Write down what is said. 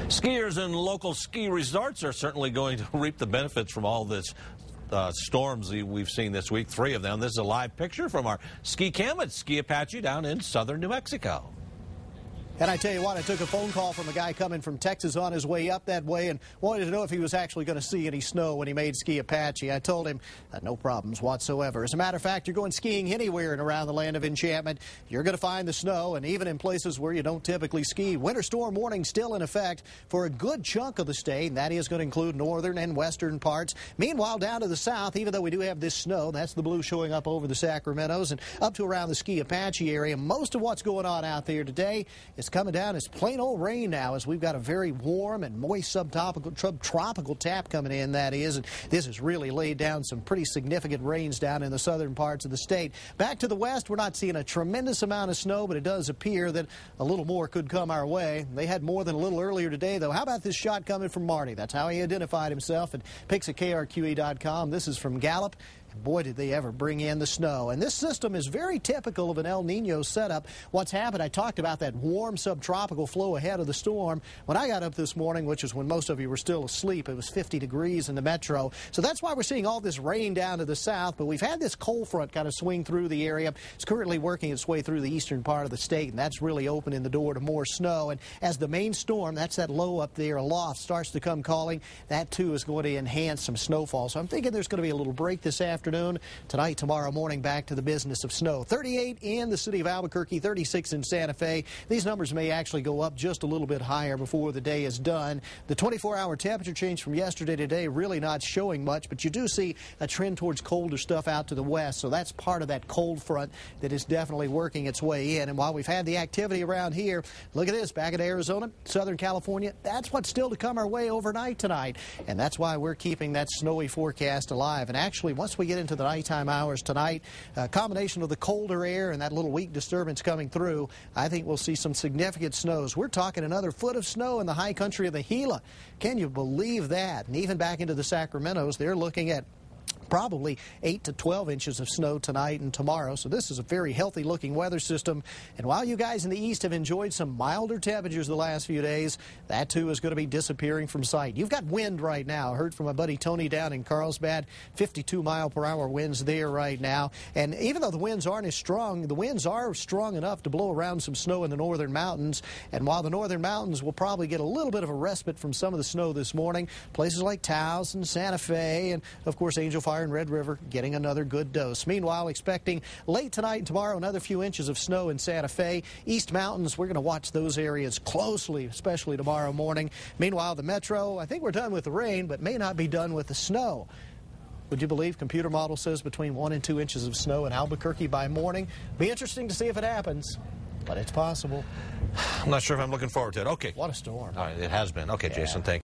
Skiers and local ski resorts are certainly going to reap the benefits from all this storms we've seen this week, 3 of them. This is a live picture from our ski cam at Ski Apache down in southern New Mexico. And I tell you what, I took a phone call from a guy coming from Texas on his way up that way and wanted to know if he was actually going to see any snow when he made Ski Apache. I told him no problems whatsoever. As a matter of fact, you're going skiing anywhere and around the land of enchantment, you're going to find the snow, and even in places where you don't typically ski. Winter storm warning still in effect for a good chunk of the state, and that is going to include northern and western parts. Meanwhile, down to the south, even though we do have this snow, that's the blue showing up over the Sacramentos and up to around the Ski Apache area, most of what's going on out there today is coming down as plain old rain now, as we've got a very warm and moist subtropical tap coming in, that is. And this has really laid down some pretty significant rains down in the southern parts of the state. Back to the west, we're not seeing a tremendous amount of snow, but it does appear that a little more could come our way. They had more than a little earlier today, though. How about this shot coming from Marty? That's how he identified himself at pics at KRQE.com. This is from Gallup. Boy, did they ever bring in the snow. And this system is very typical of an El Nino setup. What's happened, I talked about that warm subtropical flow ahead of the storm. When I got up this morning, which is when most of you were still asleep, it was 50 degrees in the metro. So that's why we're seeing all this rain down to the south. But we've had this cold front kind of swing through the area. It's currently working its way through the eastern part of the state, and that's really opening the door to more snow. And as the main storm, that's that low up there aloft, starts to come calling, that too is going to enhance some snowfall. So I'm thinking there's going to be a little break this afternoon. Tonight, tomorrow morning, back to the business of snow. 38 in the city of Albuquerque, 36 in Santa Fe. These numbers may actually go up just a little bit higher before the day is done. The 24-hour temperature change from yesterday to today really not showing much, but you do see a trend towards colder stuff out to the west, so that's part of that cold front that is definitely working its way in. And while we've had the activity around here, look at this, back in Arizona, Southern California, that's what's still to come our way overnight tonight, and that's why we're keeping that snowy forecast alive. And actually, once we get into the nighttime hours tonight, a combination of the colder air and that little weak disturbance coming through, I think we'll see some significant snows. We're talking another foot of snow in the high country of the Gila. Can you believe that? And even back into the Sacramentos, they're looking at probably 8 to 12 inches of snow tonight and tomorrow. So this is a very healthy looking weather system. And while you guys in the east have enjoyed some milder temperatures the last few days, that too is going to be disappearing from sight. You've got wind right now. I heard from my buddy Tony down in Carlsbad, 52-mile-per-hour winds there right now. And even though the winds aren't as strong, the winds are strong enough to blow around some snow in the northern mountains. And while the northern mountains will probably get a little bit of a respite from some of the snow this morning, places like Taos and Santa Fe and, of course, Angel Fire and Red River getting another good dose. Meanwhile, expecting late tonight and tomorrow another few inches of snow in Santa Fe. East Mountains, we're going to watch those areas closely, especially tomorrow morning. Meanwhile, the metro, I think we're done with the rain, but may not be done with the snow. Would you believe computer model says between 1 and 2 inches of snow in Albuquerque by morning? Be interesting to see if it happens, but it's possible. I'm not sure if I'm looking forward to it. Okay. What a storm. All right, it has been. Okay, yeah. Jason, thank you.